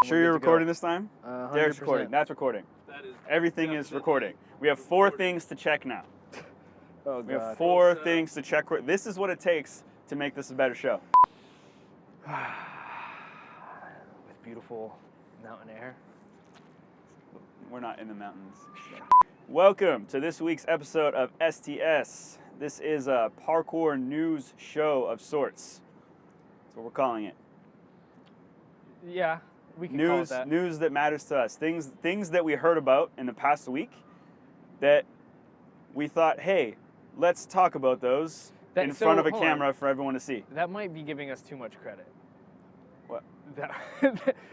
Sure you're recording this time? 100%. Derek's recording. That's recording. Everything is recording. We have 4 things to check now. Oh, God. We have 4 things to check. This is what it takes to make this a better show. With beautiful mountain air. We're not in the mountains. Welcome to this week's episode of STS. This is a parkour news show of sorts. That's what we're calling it. Yeah, we can call it that. News that matters to us. Things that we heard about in the past week that we thought, hey, let's talk about those in front of a camera for everyone to see. That might be giving us too much credit. What? That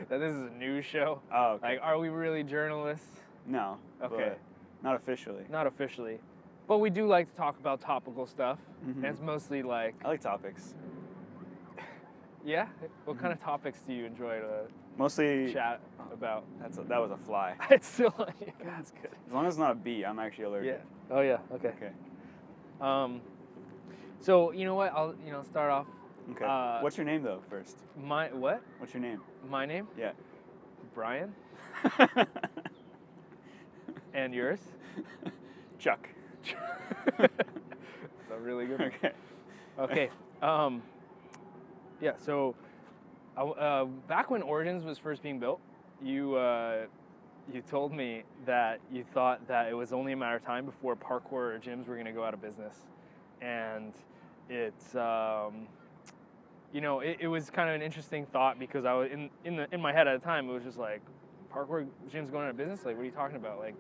this is a news show. Oh, okay. Like, are we really journalists? No. Okay. Not officially. Not officially. But we do like to talk about topical stuff. Mm-hmm. And it's mostly like... I like topics. Yeah? What kind of topics do you enjoy to mostly chat about? That was a fly. It's still like... That's good. As long as it's not a bee, I'm actually allergic. Yeah. Oh, yeah. Okay. So, you know what? I'll, start off. Okay. What's your name, though, first? What? What's your name? My name? Yeah. Brian. And yours? Chuck. That's a really good one. Okay. Okay. Yeah, so back when Origins was first being built, you told me that you thought that it was only a matter of time before parkour gyms were going to go out of business. And it's, it was kind of an interesting thought because I was in my head at the time, it was just like, parkour gyms going out of business? Like, what are you talking about? Like,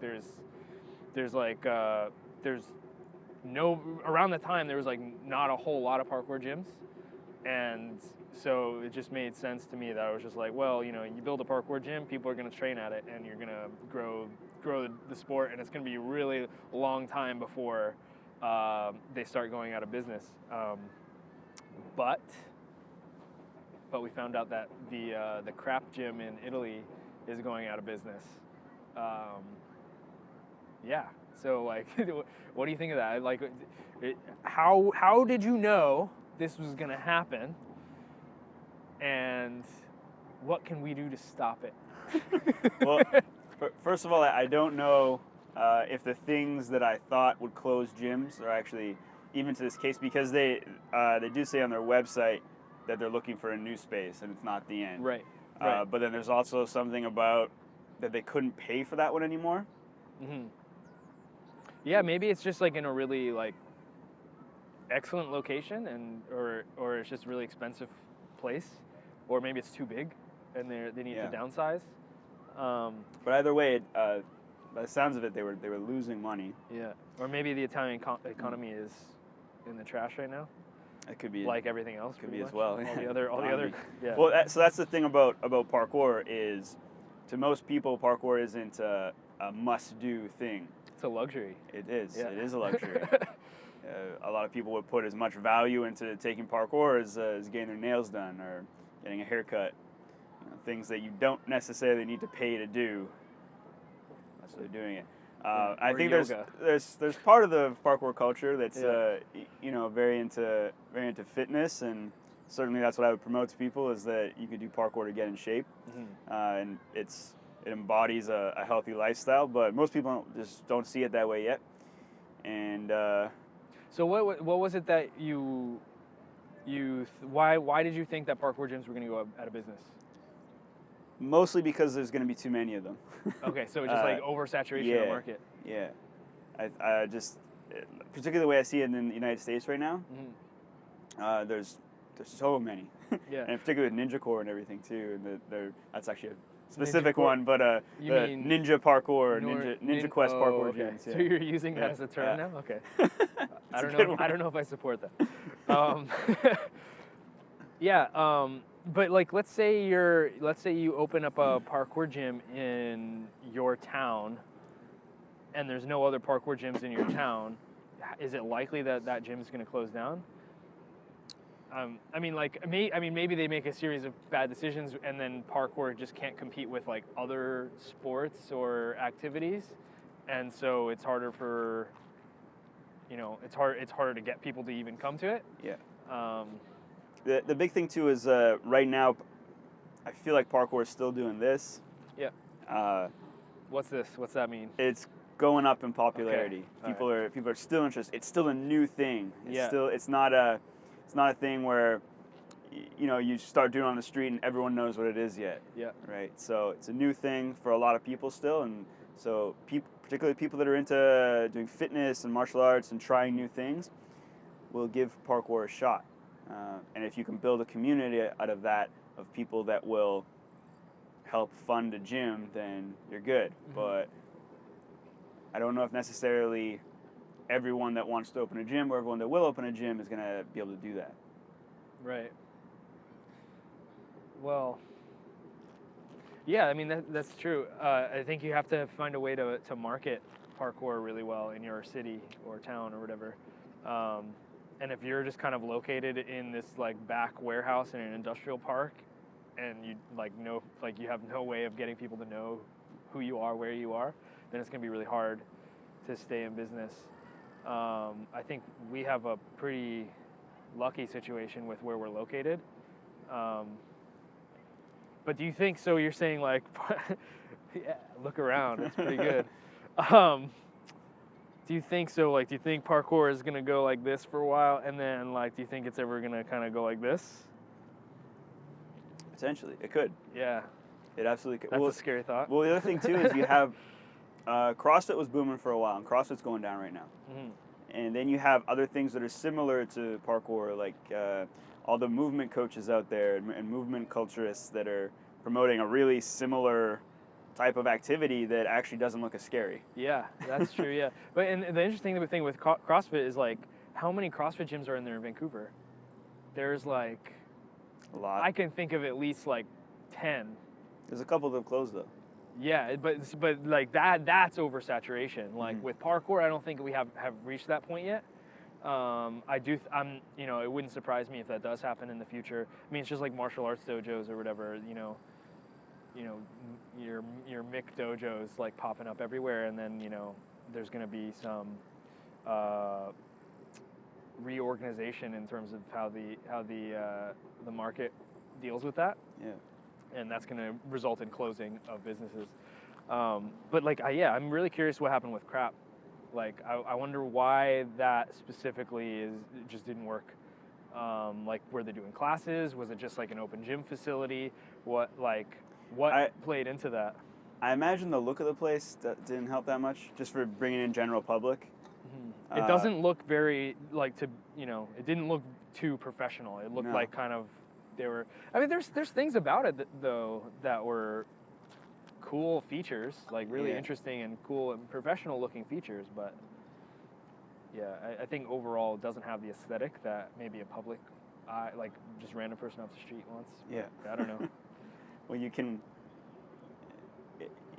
around the time there was like not a whole lot of parkour gyms. And so it just made sense to me that I was just like, well, you build a parkour gym, people are going to train at it, and you're going to grow the sport, and it's going to be a really long time before they start going out of business. But we found out that the KRAP Gym in Italy is going out of business. Yeah. So, like, what do you think of that? Like, how did you know this was going to happen? And what can we do to stop it? Well, first of all, I don't know if the things that I thought would close gyms are actually even to this case, because they do say on their website that they're looking for a new space and it's not the end. Right. But then there's also something about that they couldn't pay for that one anymore. Mm-hmm. Yeah, maybe it's just like in a really like excellent location, or it's just a really expensive place, or maybe it's too big and they need to downsize. But either way, by the sounds of it, they were losing money. Yeah, or maybe the Italian economy is in the trash right now. It could be like everything else. Could be as well. All the other. Yeah. Well, so that's the thing about parkour is, to most people, parkour isn't a must-do thing. It's a luxury. It is. Yeah. It is a luxury. A lot of people would put as much value into taking parkour as getting their nails done or getting a haircut. Things that you don't necessarily need to pay to do. That's why they're doing it. I think yoga. there's part of the parkour culture that's very into fitness, and certainly that's what I would promote to people, is that you could do parkour to get in shape, and it embodies a healthy lifestyle. But most people just don't see it that way yet. And so what was it that why did you think that parkour gyms were going to go out of business? Mostly because there's going to be too many of them. Okay, so it's just like oversaturation of the market. Yeah. I just, particularly the way I see it in the United States right now, there's so many. Yeah. And particularly with Ninja Core and everything too. And that's actually a specific one, but you mean Ninja Parkour, Ninja Quest Parkour okay. gyms. Yeah. So you're using that as a term now? Okay. I don't know if I support that. Yeah. But like, let's say you open up a parkour gym in your town, and there's no other parkour gyms in your town. Is it likely that gym is going to close down? Maybe they make a series of bad decisions, and then parkour just can't compete with like other sports or activities, and so it's harder for, it's harder to get people to even come to it. Yeah. The big thing too is right now I feel like parkour is still doing this. Yeah. What's this? What's that mean? It's going up in popularity. Okay. People are still interested. It's still a new thing. Yeah. It's not a thing where you start doing it on the street and everyone knows what it is yet. Yeah. Right. So it's a new thing for a lot of people still, and so particularly people that are into doing fitness and martial arts and trying new things, will give parkour a shot. And if you can build a community out of that, of people that will help fund a gym, then you're good. Mm-hmm. But I don't know if necessarily everyone that wants to open a gym or everyone that will open a gym is going to be able to do that. Right. Well, yeah, I mean, that's true. I think you have to find a way to market parkour really well in your city or town or whatever. And if you're just kind of located in this like back warehouse in an industrial park, and you you have no way of getting people to know who you are, where you are, then it's gonna be really hard to stay in business. I think we have a pretty lucky situation with where we're located. But do you think, so you're saying like, yeah, look around, it's pretty good. Do you think so? Like, do you think parkour is gonna go like this for a while, and then like, do you think it's ever gonna kind of go like this? Potentially, it could. Yeah, it absolutely could. That's a scary thought. Well, the other thing too is you have CrossFit was booming for a while, and CrossFit's going down right now. Mm-hmm. And then you have other things that are similar to parkour, like all the movement coaches out there and movement culturists that are promoting a really similar type of activity that actually doesn't look as scary. Yeah, that's true, yeah. But and the interesting thing with CrossFit is like, how many CrossFit gyms are in there in Vancouver? There's like... a lot. I can think of at least like 10. There's a couple that have closed though. Yeah, but like that's oversaturation. Like with parkour, I don't think we have reached that point yet. It wouldn't surprise me if that does happen in the future. I mean, it's just like martial arts dojos or whatever, your Mick dojos like popping up everywhere, and then there's going to be some reorganization in terms of how the market deals with that. Yeah. And that's going to result in closing of businesses. But like, I'm really curious what happened with KRAP. Like, I wonder why that specifically just didn't work. Like, were they doing classes? Was it just like an open gym facility? What played into that? I imagine the look of the place that didn't help that much, just for bringing in general public. Mm-hmm. It doesn't look very it didn't look too professional. It looked like kind of there's things about it that were cool features, like really interesting and cool and professional looking features, but yeah, I think overall it doesn't have the aesthetic that maybe a public like just random person off the street wants. Yeah. I don't know. Well, you can,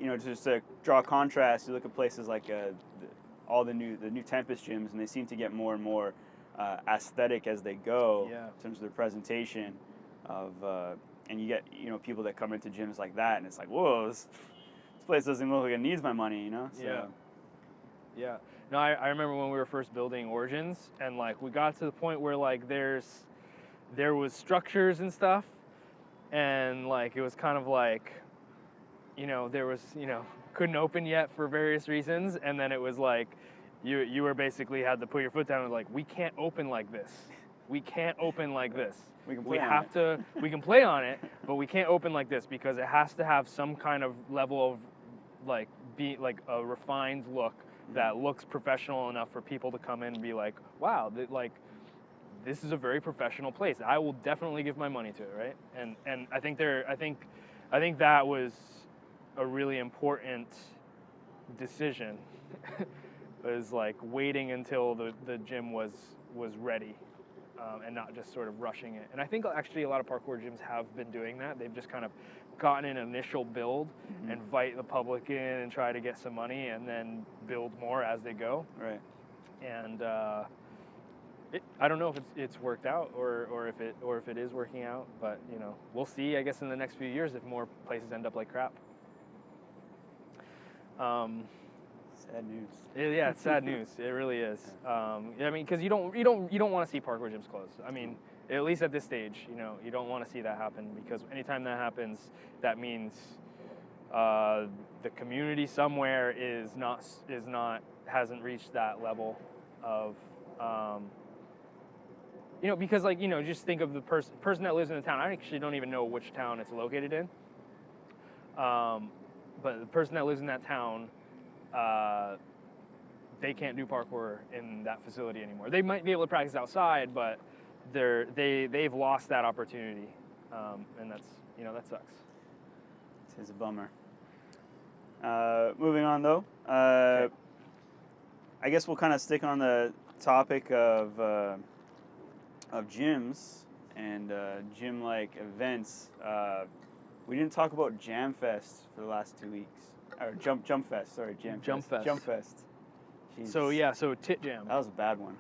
just to draw a contrast, you look at places like all the new Tempest gyms, and they seem to get more and more aesthetic as they go in terms of their presentation and you get people that come into gyms like that, and it's like, whoa, this place doesn't look like it needs my money, So. Yeah. No, I remember when we were first building Origins, and like we got to the point where like there was structures and stuff, and like it was kind of like, there was couldn't open yet for various reasons, and then it was like you were basically had to put your foot down and like, we can't open like this. We can't open like this. We can play on it, but we can't open like this because it has to have some kind of level of like a refined look that looks professional enough for people to come in and be like, wow, this is a very professional place. I will definitely give my money to it, right? And I think that was a really important decision. It was like waiting until the gym was ready. And not just sort of rushing it. And I think actually a lot of parkour gyms have been doing that. They've just kind of gotten an initial build, invite the public in and try to get some money, and then build more as they go. Right. And I don't know if it's worked out or if it is working out, but we'll see. I guess in the next few years if more places end up like KRAP. Sad news. Yeah, it's sad news. It really is. I mean, because you don't want to see parkour gyms close. I mean, at least at this stage, you don't want to see that happen, because anytime that happens, that means the community somewhere hasn't reached that level of, because just think of the person that lives in the town. I actually don't even know which town it's located in. But the person that lives in that town, they can't do parkour in that facility anymore. They might be able to practice outside, but they've lost that opportunity, and that sucks. It's a bummer. Moving on though, Okay. I guess we'll kind of stick on the topic of gyms and gym-like events. We didn't talk about Jam Fest for the last 2 weeks. Or Jump Fest, sorry, Jam Fest. Jump Fest. Jesus. So T.I.T Jam. That was a bad one.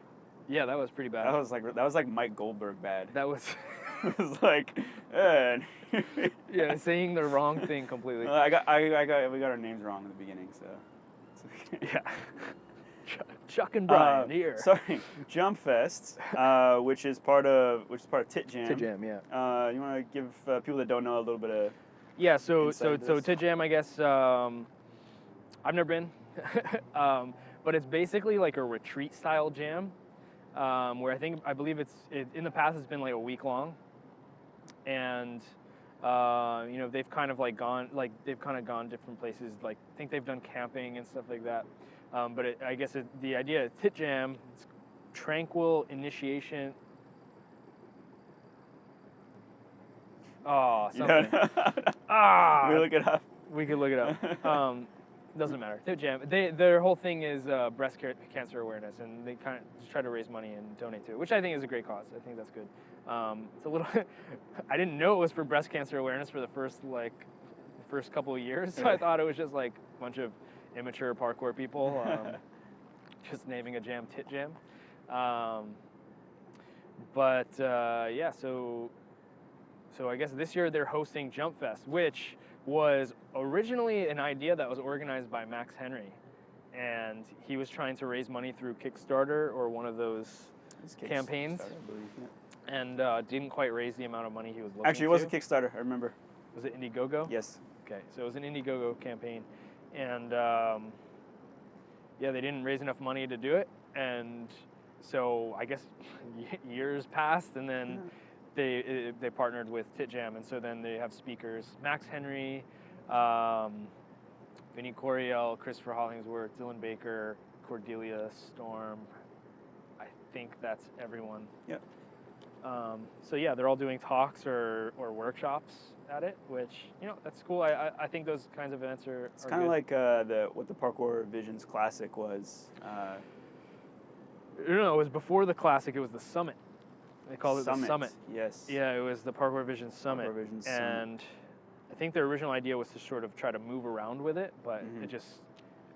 Yeah, that was pretty bad. That was like Mike Goldberg bad. That was. It was like, yeah, saying the wrong thing completely. we got our names wrong in the beginning, so. It's okay. Yeah. Chuck and Brian here. Sorry, Jump Fest, which is part of T.I.T Jam. T.I.T Jam, yeah. You want to give people that don't know a little bit of. Yeah, so this? T.I.T Jam, I guess I've never been, but it's basically like a retreat style jam, where I believe in the past it's been like a week long, and they've kind of gone different places. Like I think they've done camping and stuff like that. But I guess the idea of T.I.T Jam, it's tranquil initiation. Oh, something. We look it up. We could look it up. Doesn't matter. T.I.T Jam. Their whole thing is breast cancer awareness, and they kind of just try to raise money and donate to it, which I think is a great cause. I think that's good. It's a little. I didn't know it was for breast cancer awareness for the first couple of years, so I thought it was just like a bunch of immature parkour people just naming a jam T.I.T Jam. Yeah, so I guess this year they're hosting Jump Fest, which was originally an idea that was organized by Max Henry, and he was trying to raise money through Kickstarter or one of those campaigns, and didn't quite raise the amount of money he was looking to. Actually, it was a Kickstarter, I remember. Was it Indiegogo? Yes. Okay, so it was an Indiegogo campaign, and they didn't raise enough money to do it, and so I guess years passed, and then they partnered with T.I.T Jam, and so then they have speakers: Max Henry, Vinny Coriel, Christopher Hollingsworth, Dylan Baker, Cordelia Storm. I think that's everyone. Yep. They're all doing talks or workshops at it, which that's cool. I think those kinds of events are. It's kind of like what the Parkour Visions Classic was. No, it was before the Classic. It was the Summit. They called it the Summit. Yes. Yeah, it was the Parkour Visions Summit. And I think their original idea was to sort of try to move around with it, but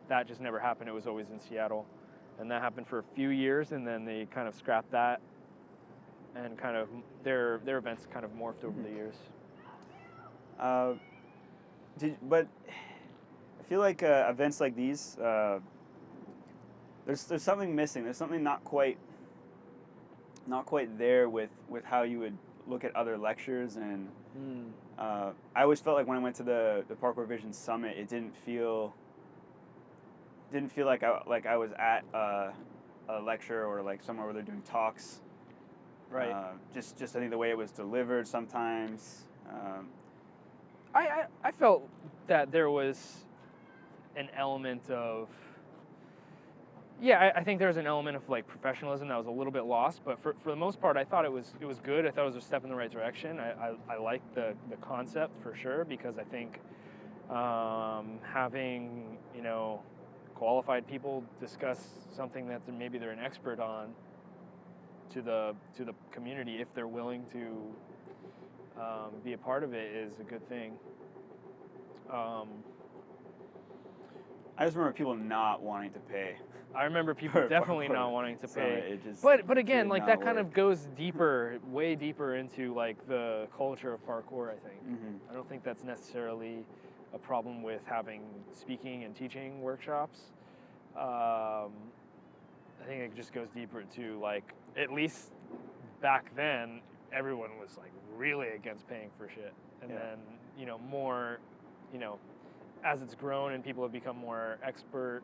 that just never happened. It was always in Seattle, and that happened for a few years, and then they kind of scrapped that, and kind of their events kind of morphed over the years. But I feel like events like these, there's something missing. There's something not quite there with how you would look at other lectures, and I always felt like when I went to the Parkour Vision Summit, it didn't feel like I was at a lecture or like somewhere where they're doing talks. Right. Just I think the way it was delivered sometimes. I felt that there was an element of. Yeah, I think there was an element of like professionalism that was a little bit lost, but for the most part, I thought it was good. I thought it was a step in the right direction. I liked the concept for sure, because I think having qualified people discuss something that maybe they're an expert on to the community, if they're willing to be a part of it, is a good thing. I just remember people not wanting to pay. I remember people definitely not wanting to pay. Just but again, like that kind work. of goes deeper, way deeper into like the culture of parkour, I think. I don't think that's necessarily a problem with having speaking and teaching workshops. I think it just goes deeper to like, at least back then, everyone was like really against paying for shit. And then, you know, more, you know, as it's grown and people have become more expert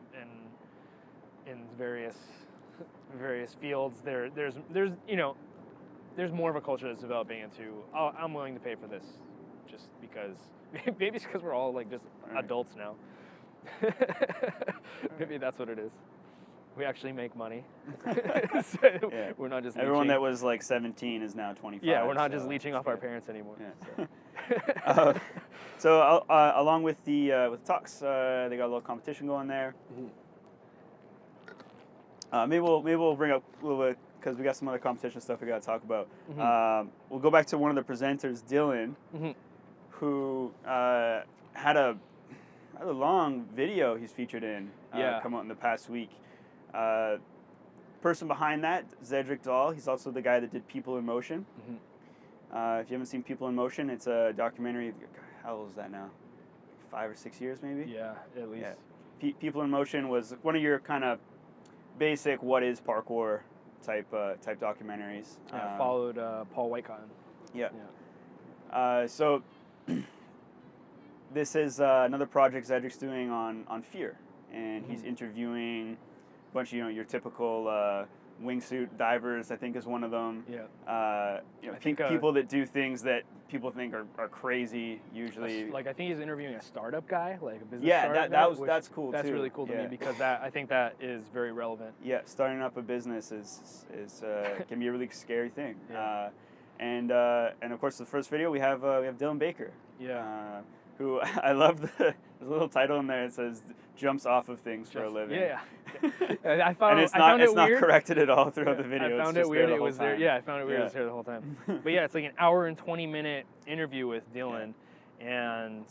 in various fields, there's you know, there's more of a culture that's developing into, oh, I'm willing to pay for this just because, maybe it's because we're all like just adults now. Maybe that's what it is. We actually make money. So we're not just everyone leeching. that was like 17 is now 25. Yeah, we're not just leeching off our parents anymore. Yeah. So along with the talks, they got a little competition going there. Maybe we'll bring up a little bit because we got some other competition stuff we got to talk about. We'll go back to one of the presenters, Dylan, who had a rather long video he's featured in come out in the past week. Person behind that, Cedric Dahl, he's also the guy that did People in Motion. If you haven't seen People in Motion, it's a documentary. How old is that now? 5 or 6 years, maybe? Yeah, at least. Yeah. People in Motion was one of your kind of basic what is parkour type documentaries. Yeah, followed Paul Whitecotton. So this is another project Cedric's doing on fear, and he's interviewing a bunch of your typical wingsuit divers. I think is one of them. People that do things that people think are crazy usually. Like I think he's interviewing a startup guy, like a business. Yeah, that's cool. That's too. really cool to me because I think that is very relevant. Yeah, starting up a business is can be a really scary thing. And of course the first video we have Dylan Baker. Who I love the little title in there. It says jumps off of things for a living. I found it's it not weird. corrected at all throughout the video. I found it weird. It was there. Yeah, I found it weird. It was there the whole time. But yeah, it's like an hour and 20-minute interview with Dylan, and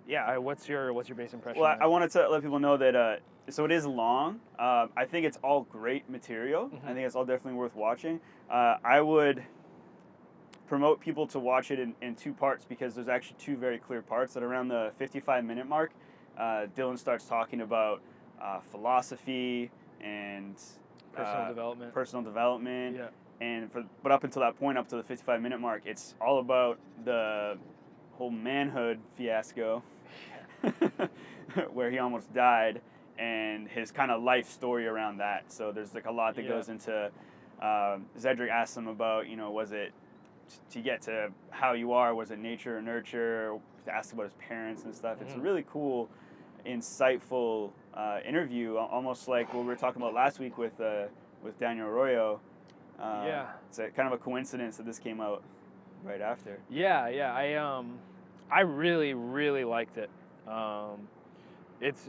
what's your base impression? Well, I wanted to let people know that. So it is long. I think it's all great material. I think it's all definitely worth watching. I would promote people to watch it in two parts because there's actually two very clear parts. At around the 55-minute mark, Dylan starts talking about philosophy and personal development. But up until that point, up to the 55-minute mark, it's all about the whole manhood fiasco where he almost died and his kind of life story around that. So there's like a lot that goes into. Cedric asked him about, was it to get to how you are, was it nature or nurture? Asked about his parents and stuff. It's a really cool, insightful interview, almost like what we were talking about last week with Daniel Arroyo. It's kind of a coincidence that this came out right after. I really, really liked it.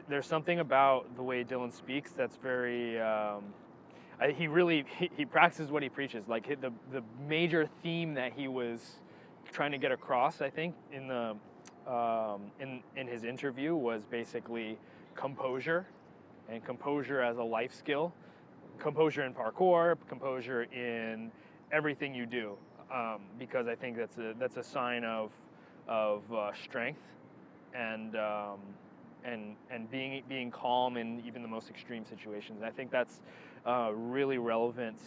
There's something about the way Dylan speaks that's very. He practices what he preaches. Like the major theme that he was trying to get across, I think, in the in his interview was basically composure, and composure as a life skill, composure in parkour, composure in everything you do, because I think that's a sign of strength and being calm in even the most extreme situations. I think that's a really relevant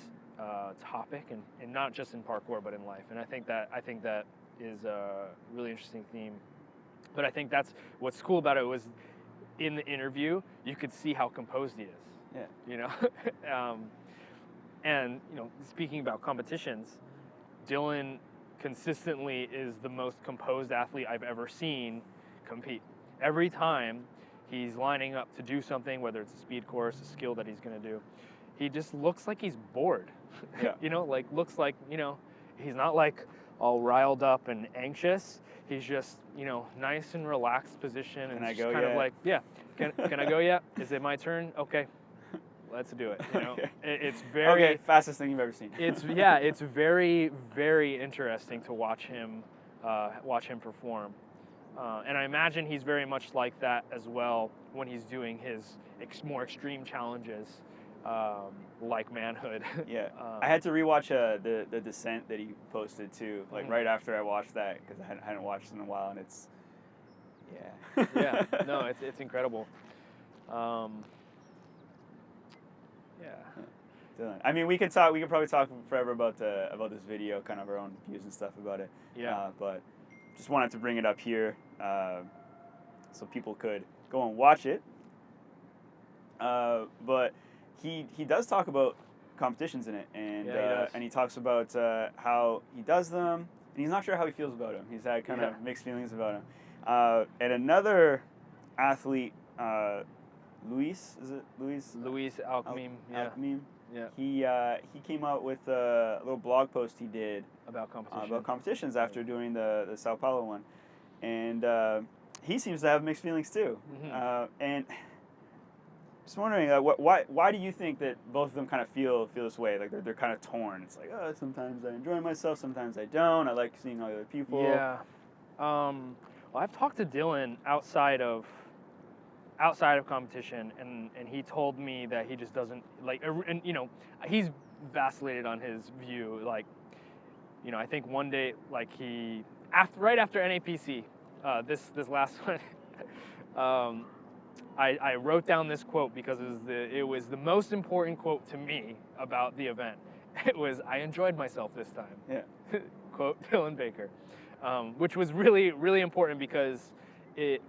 topic, and not just in parkour but in life. And I think that is a really interesting theme. But I think that's what's cool about it was in the interview you could see how composed he is. And speaking about competitions, Dylan consistently is the most composed athlete I've ever seen compete. Every time he's lining up to do something, whether it's a speed course, a skill that he's going to do, he just looks like he's bored. Looks like, he's not like all riled up and anxious. He's just, nice and relaxed position. And Can of like, can I go yet? Is it my turn? Okay, let's do it. It's very fastest thing you've ever seen. It's very, very interesting to watch him perform. And I imagine he's very much like that as well when he's doing his more extreme challenges, like manhood. I had to rewatch the Descent that he posted too, right after I watched that because I hadn't watched it in a while, and it's no, it's incredible. Dylan. I mean, we could probably talk forever about this video, kind of our own views and stuff about it. Yeah. But just wanted to bring it up here, so people could go and watch it. But he does talk about competitions in it, and he talks about how he does them, and he's not sure how he feels about them. He's had kind of mixed feelings about them. And another athlete, Luis Alkmim. Alkmim. Yeah. He came out with a little blog post he did About competitions after doing the Sao Paulo one, and he seems to have mixed feelings too. And just wondering, why do you think that both of them kind of feel this way? Like they're kind of torn. It's like, oh, sometimes I enjoy myself, sometimes I don't. I like seeing all the other people. Yeah. Well, I've talked to Dylan outside of competition, and he told me that he just doesn't like, and he's vacillated on his view. Like, I think one day, like right after NAPC, this last one, I wrote down this quote because it was the most important quote to me about the event. It was, "I enjoyed myself this time." Yeah. Quote Dylan Baker, which was really, really important because it,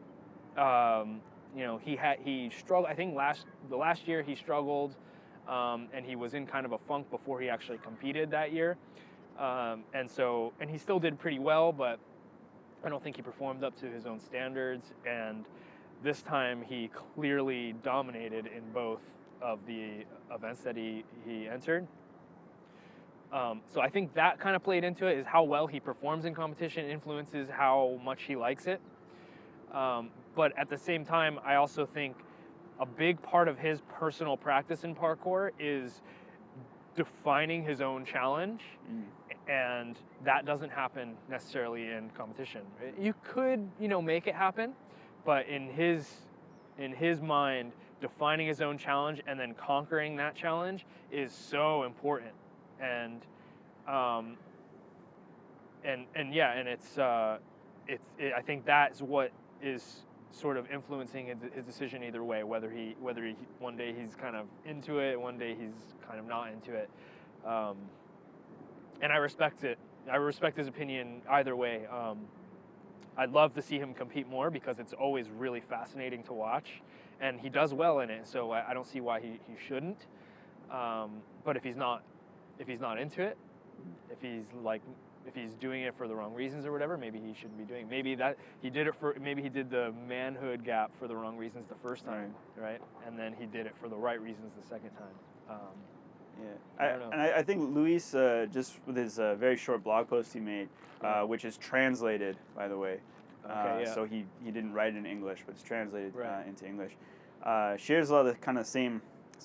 he struggled. I think the last year he struggled, and he was in kind of a funk before he actually competed that year, and he still did pretty well, but I don't think he performed up to his own standards. And this time he clearly dominated in both of the events that he entered. So I think that kind of played into it, is how well he performs in competition influences how much he likes it. But at the same time, I also think a big part of his personal practice in parkour is defining his own challenge, and that doesn't happen necessarily in competition. You could, make it happen, but in his mind, defining his own challenge and then conquering that challenge is so important. And I think that's what is sort of influencing his decision either way, whether he one day he's kind of into it, one day he's kind of not into it. And I respect it. I respect his opinion either way. I'd love to see him compete more because it's always really fascinating to watch, and he does well in it. So I don't see why he shouldn't. But if he's not into it, if he's doing it for the wrong reasons or whatever, maybe he shouldn't be doing it. Maybe he did the manhood gap for the wrong reasons the first time, right? And then he did it for the right reasons the second time. I think Luis, just with his very short blog post he made, which is translated, by the way. So he didn't write it in English, but it's translated into English. Shares a lot of the kind of same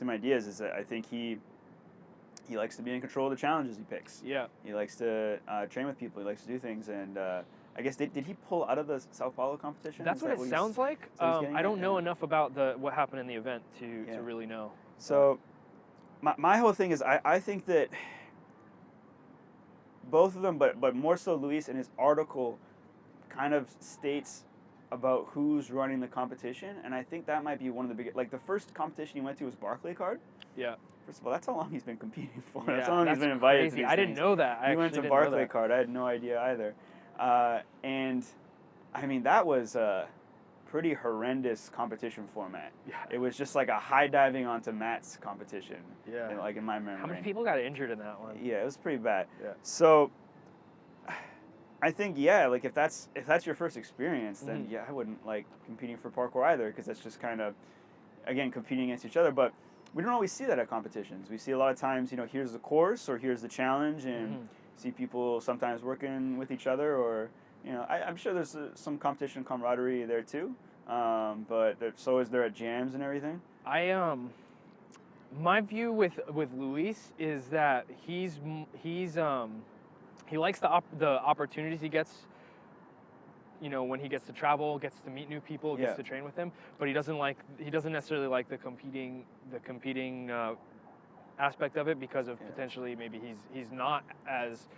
ideas. Is that I think he likes to be in control of the challenges he picks. Yeah. He likes to train with people. He likes to do things. And I guess, did he pull out of the Sao Paulo competition? That's what it sounds like. I don't know enough about what happened in the event to really know. So my whole thing is I think that both of them, but more so Luis in his article, kind of states about who's running the competition. And I think that might be one of the biggest. Like the first competition he went to was Barclay Card. Yeah. First of all, that's how long he's been competing for. Yeah, that's how long he's been invited crazy. to these I didn't things. know that. He went to Barclay Card. I had no idea either. And I mean, that was a pretty horrendous competition format. Yeah. It was just like a high diving onto mats competition. Yeah. Like in my memory. How many people got injured in that one? Yeah, it was pretty bad. Yeah. So I think, like if that's your first experience, then I wouldn't like competing for parkour either, because that's just kind of, again, competing against each other. But we don't always see that at competitions. We see a lot of times, here's the course or here's the challenge, and see people sometimes working with each other, or I'm sure there's some competition camaraderie there too. But so is there at jams and everything. My view with Luis is that he likes the opportunities he gets. When he gets to travel, gets to meet new people, gets to train with them, but he doesn't necessarily like the competing aspect of it because of potentially maybe he's not as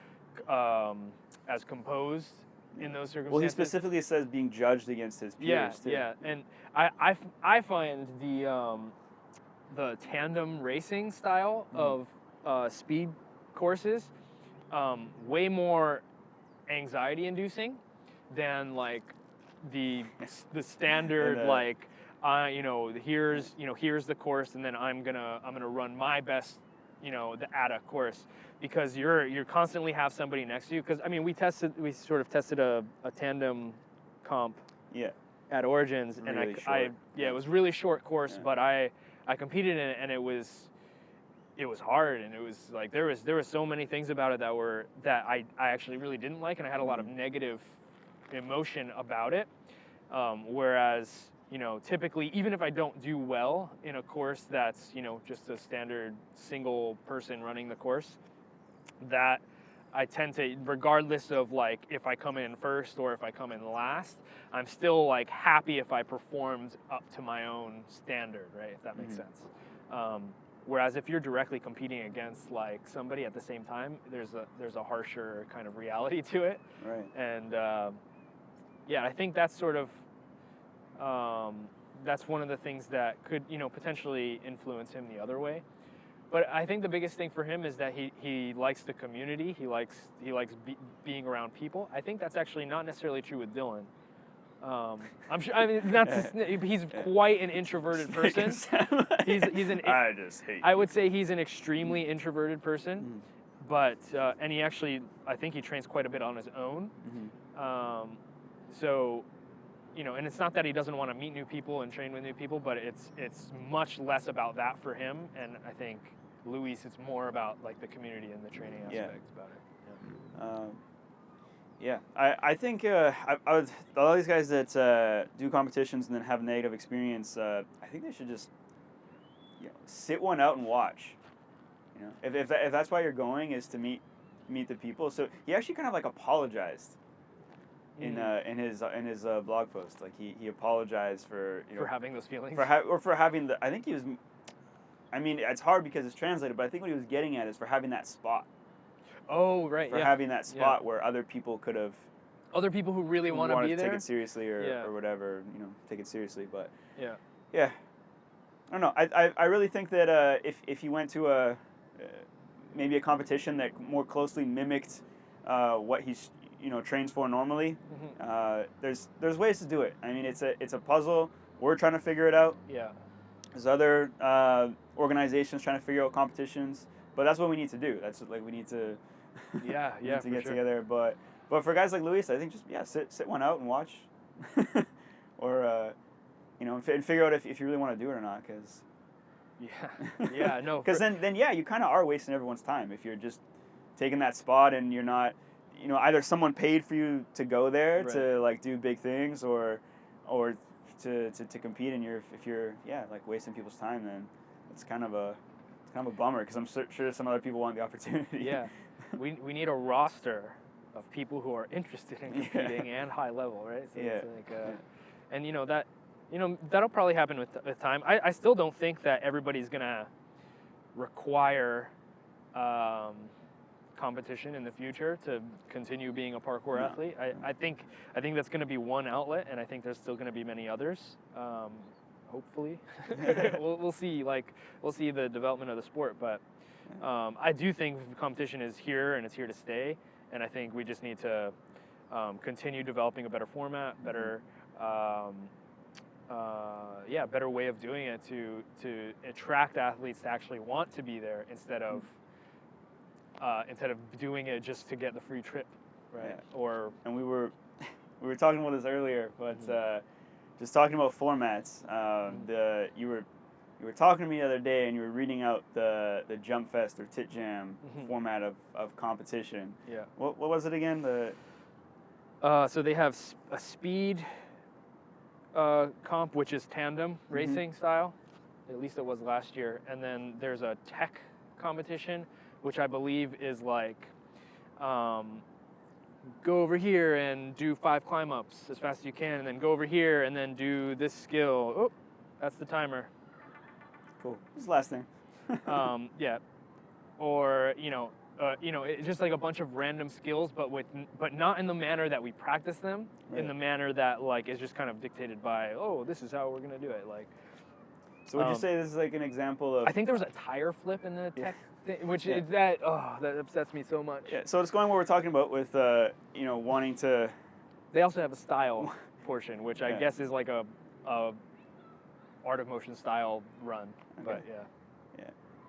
composed in those circumstances. Well, he specifically says being judged against his peers too. Yeah, and I find the tandem racing style of speed courses, way more anxiety-inducing than like the standard like here's the course, and then I'm gonna run my best at a course, because you're constantly have somebody next to you. Because I mean, we sort of tested a tandem comp at Origins, and it was really short course, but I competed in it, and it was hard, and it was like there was so many things about it that I actually really didn't like, and I had a lot of negative emotion about it. Whereas typically, even if I don't do well in a course that's just a standard single person running the course, that I tend to, regardless of like if I come in first or if I come in last, I'm still like happy if I performed up to my own standard, right? If that makes sense. Whereas if you're directly competing against like somebody at the same time, there's a harsher kind of reality to it. Right. And I think that's sort of that's one of the things that could potentially influence him the other way. But I think the biggest thing for him is that he likes the community. He likes being around people. I think that's actually not necessarily true with Dylan. I'm sure. I mean, he's quite an introverted person. I just hate. I would say he's an extremely introverted person, but and he actually, I think he trains quite a bit on his own. So, and it's not that he doesn't want to meet new people and train with new people, but it's much less about that for him. And I think Luis, it's more about like the community and the training aspect about it. I think a lot of these guys that do competitions and then have negative experience, I think they should just sit one out and watch. If that's why you're going, is to meet the people. So he actually kind of like apologized in his blog post. Like he apologized for having those feelings, for having the. I think he was. I mean, it's hard because it's translated, but I think what he was getting at is for having that spot. Oh, right. For having that spot where other people could have. Other people who really want to be there. Take it seriously or whatever, take it seriously. But yeah. I don't know. I really think that if you went to maybe a competition that more closely mimicked what he's trains for normally, there's ways to do it. I mean, it's a puzzle. We're trying to figure it out. Yeah. There's other organizations trying to figure out competitions, but that's what we need to do. That's like we need to get together. But for guys like Luis, I think just sit one out and watch, or and figure out if you really want to do it or not, because because then you kind of are wasting everyone's time if you're just taking that spot and you're not either someone paid for you to go there to like do big things or to compete, and if you're like wasting people's time, then it's kind of a bummer, because I'm sure some other people want the opportunity. Yeah, we need a roster of people who are interested in competing and high level, right? So it's like, and that'll probably happen with time. I still don't think that everybody's gonna require competition in the future to continue being a parkour athlete. I think that's going to be one outlet, and I think there's still going to be many others. Hopefully, we'll see. Like we'll see the development of the sport, but I do think competition is here and it's here to stay. And I think we just need to continue developing a better format, better way of doing it to attract athletes to actually want to be there instead of doing it just to get the free trip, right? And we were talking about this earlier, but just talking about formats. You were talking to me the other day, and you were reading out the Jump Fest or Tit Jam format of competition. Yeah. What was it again? So they have a speed comp, which is tandem racing style. At least it was last year. And then there's a tech competition, which I believe is like, go over here and do 5 climb-ups as fast as you can, and then go over here and then do this skill. Oh, that's the timer. Cool. What's the last thing? Or it's just like a bunch of random skills, but not in the manner that we practice them. Right. In the manner that like is just kind of dictated by, oh, this is how we're gonna do it. Like, So would you say this is like an example of? I think there was a tire flip in the tech thing, which Yeah. that upsets me so much. Yeah. So it's going what we're talking about with wanting to. They also have a style portion, which I Yeah. guess is like a art of motion style run. Okay. But yeah.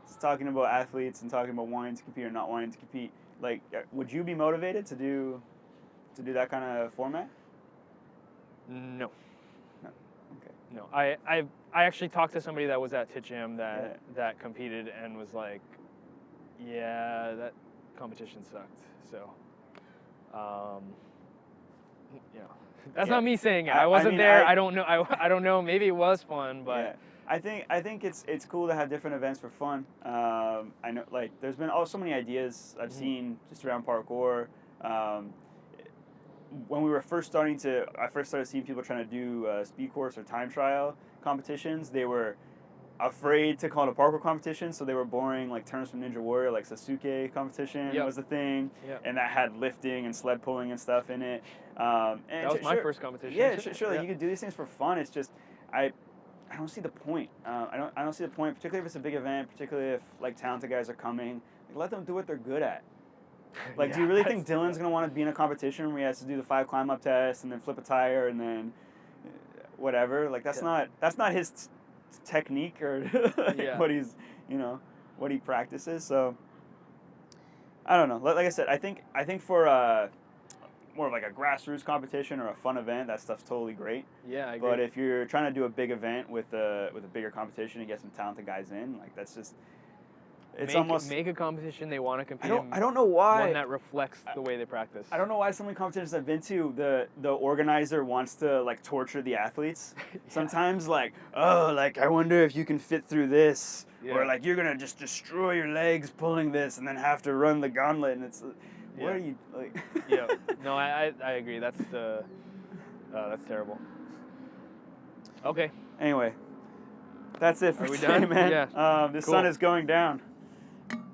It's talking about athletes and talking about wanting to compete or not wanting to compete. Like, would you be motivated to do that kind of format? No. No. Okay. No. I actually talked to somebody that was at T.I.T Gym that competed and was like, yeah, that competition sucked. So, that's not me saying it. I wasn't there. I don't know. I don't know. Maybe it was fun, but. Yeah. I think it's cool to have different events for fun. I know, like, there's been so many ideas I've seen just around parkour. When we were I first started seeing people trying to do speed course or time trial competitions. They were afraid to call it a parkour competition, so they were boring, like terms from Ninja Warrior, like Sasuke competition was the thing, and that had lifting and sled pulling and stuff in it. And that was my first competition. Yeah, sure. Like, you could do these things for fun. It's just I don't see the point. I don't see the point, particularly if it's a big event, particularly if like talented guys are coming. Like, let them do what they're good at. Like, do you really think Dylan's gonna want to be in a competition where he has to do the 5 climb up test and then flip a tire and then whatever? Like, that's not his technique or what he's what he practices. So I don't know. Like I said, I think for more of like a grassroots competition or a fun event, that stuff's totally great. Yeah, I agree. But if you're trying to do a big event with a bigger competition and get some talented guys in, like, that's just make a competition they want to compete in. I don't know why. One that reflects the way they practice. I don't know why so many competitions I've been to, the organizer wants to like torture the athletes. Sometimes like, oh, like, I wonder if you can fit through this, or like, you're gonna just destroy your legs pulling this and then have to run the gauntlet, and it's what are you like? No, I agree. That's terrible. Okay. Anyway, that's it for Are we today, done? man. Yeah. The sun is going down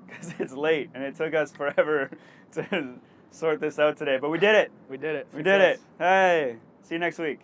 because it's late, and it took us forever to sort this out today, but we did it. We did it. We did it. Hey, see you next week.